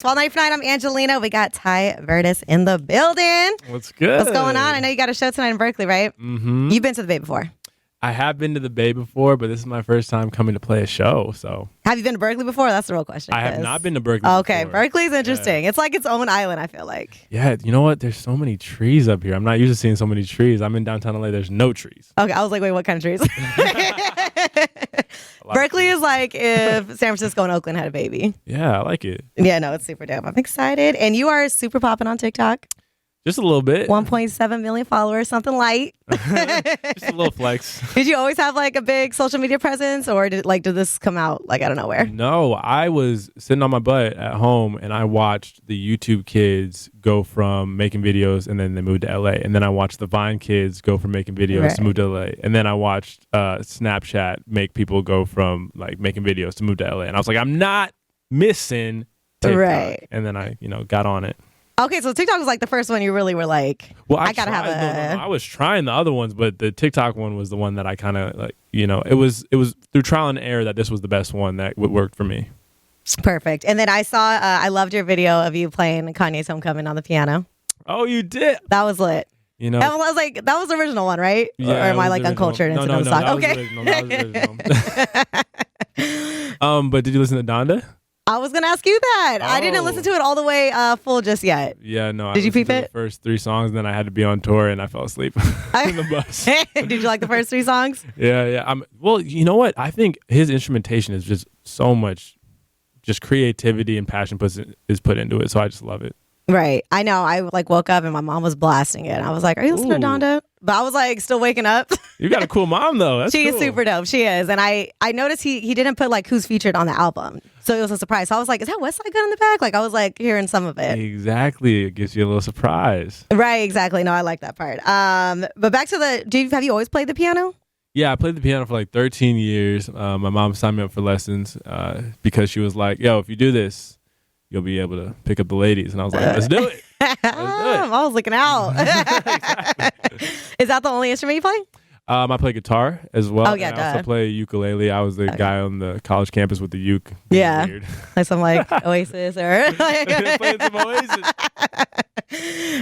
12 Night Night. I'm Angelina. We got Tai Verdes in the building. What's good? What's going on? I know you got a show tonight in Berkeley, right? Mm-hmm. You've been to the Bay before. I have been to the Bay before, but this is my first time coming to play a show. So Have you been to Berkeley before? That's the real question. I have not been to Berkeley Okay, before. Berkeley's interesting. It's like its own island, I feel like. Yeah, you know what? There's so many trees up here. I'm not used to seeing so many trees. I'm in downtown LA. There's no trees. Okay, I was like, wait, what kind of trees? Berkeley is like if San Francisco and Oakland had a baby. Yeah, I like it. Yeah, no, it's super dope. I'm excited. And you are super popping on TikTok. Just a little bit. 1.7 million followers, something light. Just a little flex. Did you always have like a big social media presence, or did this come out like out of nowhere? No, I was sitting on my butt at home and I watched the YouTube kids go from making videos and then they moved to LA. And then I watched the Vine kids go from making videos to move to LA. And then I watched Snapchat make people go from like making videos to move to LA. And I was like, I'm not missing TikTok. Right. And then I, got on it. Okay, so TikTok was like the first one you really were like, well, I gotta have a. No, I was trying the other ones, but the TikTok one was the one that I kind of like. It was through trial and error that this was the best one that worked for me. Perfect. And then I saw, I loved your video of you playing Kanye's Homecoming on the piano. Oh, you did? That was lit. I was like, that was the original one, right? Yeah, or am I like uncultured into the song? Okay. That was original. But did you listen to Donda? I was gonna ask you that. I didn't listen to it all the way full just yet. Yeah, no. Did you peep it? The first 3 songs, and then I had to be on tour, and I fell asleep in the bus. Did you like the first 3 songs? Yeah. Well, you know what? I think his instrumentation is just so much, just creativity and passion is put into it. So I just love it. Right. I know. I like woke up and my mom was blasting it. I was like, "Are you listening to Donda?" But I was like, still waking up. You got a cool mom though. She cool. is super dope. She is. And I noticed he didn't put like who's featured on the album. So it was a surprise. So I was like, is that Westside Gun in the back? Like I was like hearing some of it. Exactly. It gives you a little surprise. Right, exactly. No, I like that part. But back to have you always played the piano? Yeah, I played the piano for like 13 years. My mom signed me up for lessons because she was like, yo, if you do this, you'll be able to pick up the ladies. And I was like, let's do it. I was looking out. Is that the only instrument you play? I play guitar as well. Oh, yeah, I also play ukulele. I was the guy on the college campus with the uke. Yeah. Weird. Like some like Oasis or playing some Oasis.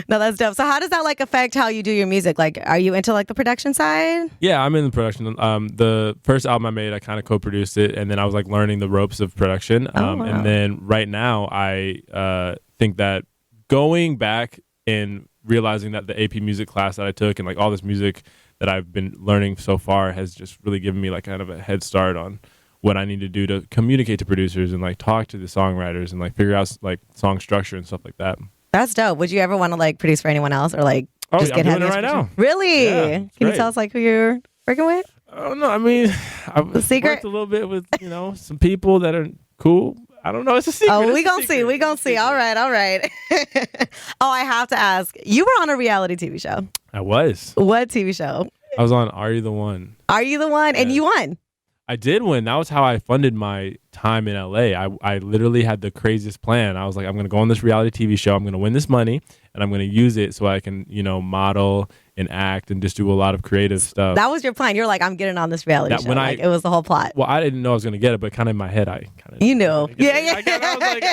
No, that's dope. So how does that like affect how you do your music? Like, are you into like the production side? Yeah, I'm in the production. The first album I made, I kind of co-produced it, and then I was like learning the ropes of production. Wow. And then right now, I think that going back and realizing that the AP music class that I took and like all this music that I've been learning so far has just really given me like kind of a head start on what I need to do to communicate to producers and like talk to the songwriters and like figure out like song structure and stuff like that. That's dope. Would you ever want to like produce for anyone else or like just get I'm doing it right now? Really? Yeah, Can you tell us like who you're working with? Oh no, I mean, I've The secret? worked a little bit with some people that are cool. I don't know. It's a secret. Oh, we gonna see. We gonna see. All right. Oh, I have to ask. You were on a reality TV show. I was. What TV show? I was on Are You the One? Are You the One? And you won. I did win. That was how I funded my time in LA. I literally had the craziest plan. I was like, I'm going to go on this reality TV show. I'm going to win this money, and I'm going to use it so I can, model and act and just do a lot of creative stuff. That was your plan. You're like, I'm getting on this reality show. It was the whole plot. Well, I didn't know I was going to get it, but kind of in my head, I kind of. You knew. Yeah.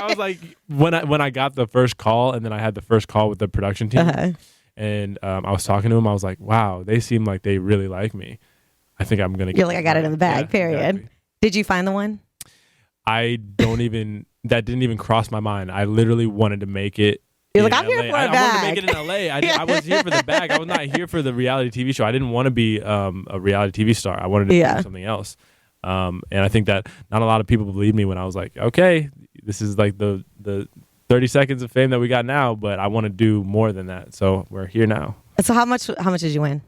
I was like, when I got the first call, and then I had the first call with the production team, and I was talking to them. I was like, wow, they seem like they really like me. I think I'm going to get. You're like, I got it in the bag, period. Exactly. Did you find the one? That didn't even cross my mind. I literally wanted to make it. You're like, I'm here for a bag. I wanted to make it in LA. I was here for the bag. I was not here for the reality TV show. I didn't want to be a reality TV star. I wanted to do something else. And I think that not a lot of people believed me when I was like, okay, this is like the 30 seconds of fame that we got now, but I want to do more than that. So we're here now. So how much did you win?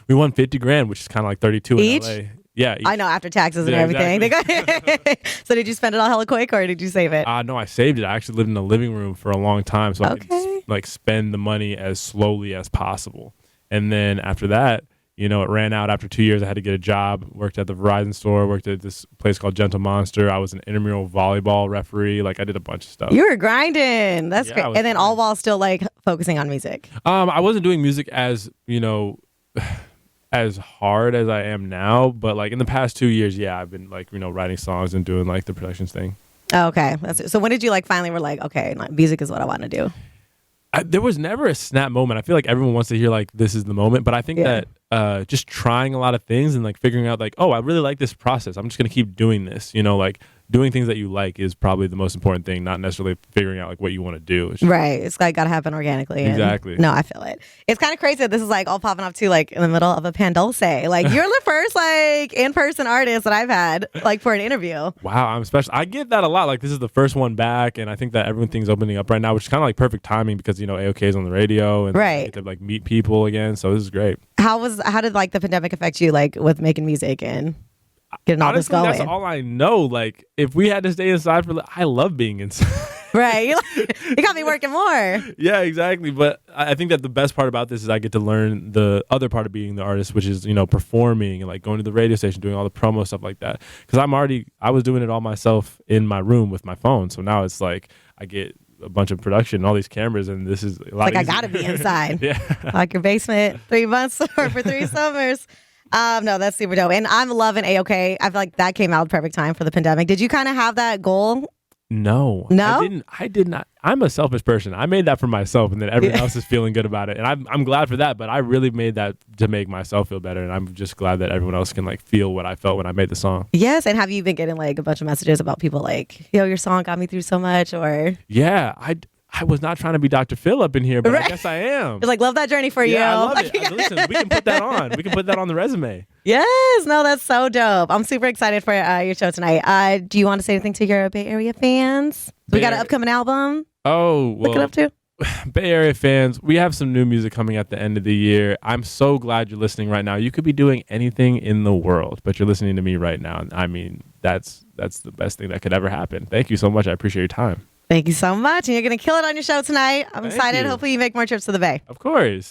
We won $50,000, which is kind of like 32 each? in LA. Yeah, each. I know, after taxes and everything. Exactly. So did you spend it all hella quick, or did you save it? No, I saved it. I actually lived in the living room for a long time, so I could like spend the money as slowly as possible. And then after that, it ran out after 2 years. I had to get a job. Worked at the Verizon store. Worked at this place called Gentle Monster. I was an intramural volleyball referee. Like I did a bunch of stuff. You were grinding. That's great. And then all while still like focusing on music. I wasn't doing music as as hard as I am now, but like in the past 2 years, I've been like writing songs and doing like the productions thing. Oh, okay. So when did you like finally were like, okay, like, music is what I want to do? There was never a snap moment. I feel like everyone wants to hear like this is the moment, but I think Yeah. that just trying a lot of things and like figuring out like, oh, I really like this process. I'm just gonna keep doing this. You know, like doing things that you like is probably the most important thing, not necessarily figuring out like what you want to do. It's just, Right. It's like got to happen organically. Exactly. No, I feel it. It's kind of crazy that this is like all popping up too, like in the middle of a Pandulce. Like you're the first like in-person artist that I've had like for an interview. wow, I'm special. I get that a lot. Like this is the first one back, and I think that everything's opening up right now, which is kind of like perfect timing because you know AOK is on the radio and I Right. get to like meet people again. So this is great. How did like the pandemic affect you like with making music and getting all this Honestly, going? that's all I know. Like if we had to stay inside I love being inside. Right. You got me working more. Yeah, exactly. But I think that the best part about this is I get to learn the other part of being the artist, which is, you know, performing and like going to the radio station, doing all the promo stuff like that. Because I was doing it all myself in my room with my phone. So now it's like I get a bunch of production, all these cameras, and this is a lot Like I easier. got to be inside. Yeah. Like your basement 3 months or for 3 summers. No, that's super dope. And I'm loving AOK. I feel like that came out at the perfect time for the pandemic. Did you kind of have that goal? No, No? I did not. I'm a selfish person. I made that for myself, and then everyone else is feeling good about it, and I'm glad for that. But I really made that to make myself feel better, and I'm just glad that everyone else can like feel what I felt when I made the song. Yes. And have you been getting like a bunch of messages about people like, yo, your song got me through so much, or Yeah, I was not trying to be Dr. Phil up in here, but Right. I guess I am. it's like, love that journey for you. Yeah, I love it. Listen, we can put that on. We can put that on the resume. Yes. No, that's so dope. I'm super excited for your show tonight. Do you want to say anything to your Bay Area fans? We got an upcoming album. Oh, well, Look it up too. Bay Area fans, we have some new music coming at the end of the year. I'm so glad you're listening right now. You could be doing anything in the world, but you're listening to me right now. And I mean, that's the best thing that could ever happen. Thank you so much. I appreciate your time. Thank you so much. And you're going to kill it on your show tonight. I'm Thank excited. you. Hopefully you make more trips to the Bay. Of course.